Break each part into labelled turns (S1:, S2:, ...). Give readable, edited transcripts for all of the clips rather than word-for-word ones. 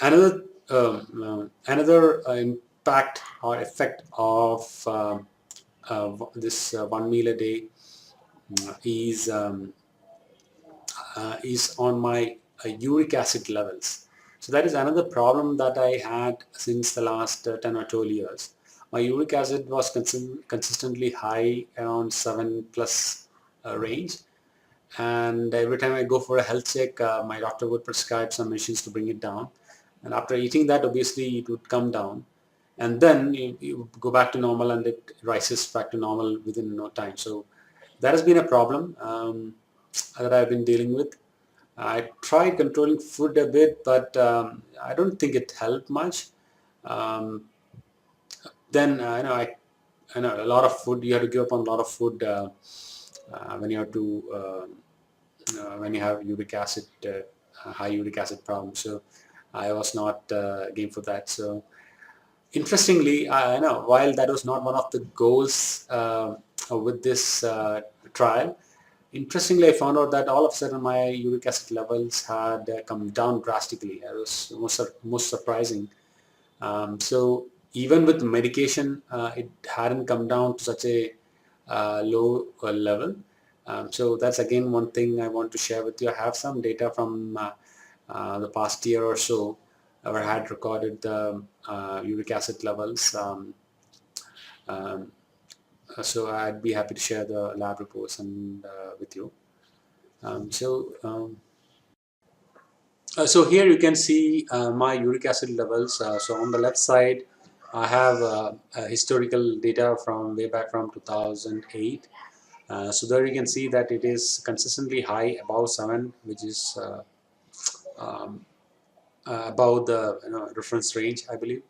S1: Another impact or effect of this one meal a day is on my uric acid levels. So that is another problem that I had since the last 10 or 12 years. My uric acid was consistently high, around 7 plus range, and every time I go for a health check, my doctor would prescribe some medicines to bring it down. And after eating that, obviously it would come down, and then you go back to normal, and it rises back to normal within no time. So that has been a problem that I've been dealing with. I tried controlling food a bit, but I don't think it helped much. Um, then I know a lot of food. You have to give up on a lot of food when you have to when you have uric acid, high uric acid problem. So I was not game for that. So interestingly, I know while that was not one of the goals with this trial, interestingly, I found out that all of a sudden my uric acid levels had come down drastically. It was most surprising. So even with medication, it hadn't come down to such a low level. So that's again one thing I want to share with you. I have some data from the past year or so where I had recorded the uric acid levels. Um, so I'd be happy to share the lab reports and with you. Um, so um, so here you can see my uric acid levels. So on the left side, I have historical data from way back from 2008. So there you can see that it is consistently high, above 7, which is um, above the reference range, I believe.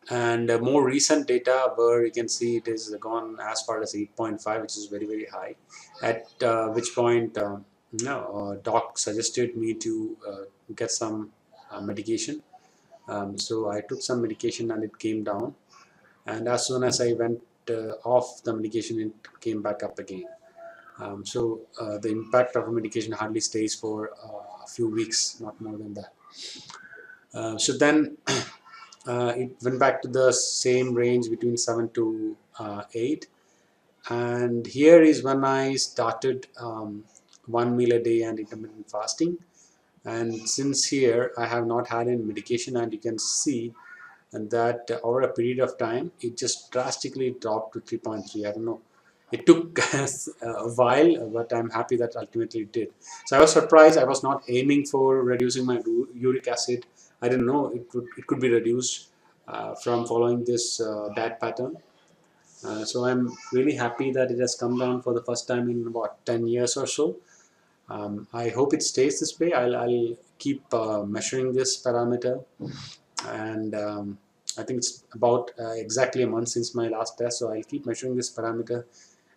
S1: And more recent data where you can see it is gone as far as 8.5, which is very, very high. At which point, doc suggested me to get some medication. So I took some medication and it came down. And as soon as I went off the medication, it came back up again. So the impact of a medication hardly stays for a few weeks, not more than that. So then it went back to the same range between 7 to 8. And here is when I started one meal a day and intermittent fasting. And since here I have not had any medication, and you can see that over a period of time it just drastically dropped to 3.3. I don't know, it took a while, but I'm happy that ultimately it did. So I was surprised. I was not aiming for reducing my uric acid. I didn't know it could be reduced from following this diet pattern. So I'm really happy that it has come down for the first time in about 10 years or so. I hope it stays this way. I'll keep measuring this parameter, and I think it's about exactly a month since my last test, so I'll keep measuring this parameter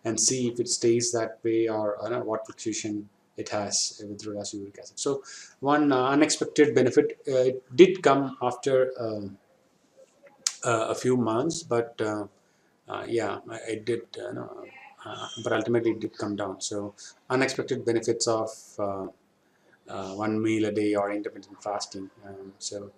S1: and see if it stays that way, or what fluctuation it has with regards to uric acid. So one unexpected benefit, it did come after a few months, but yeah, it did, but ultimately it did come down. So unexpected benefits of one meal a day or intermittent fasting. So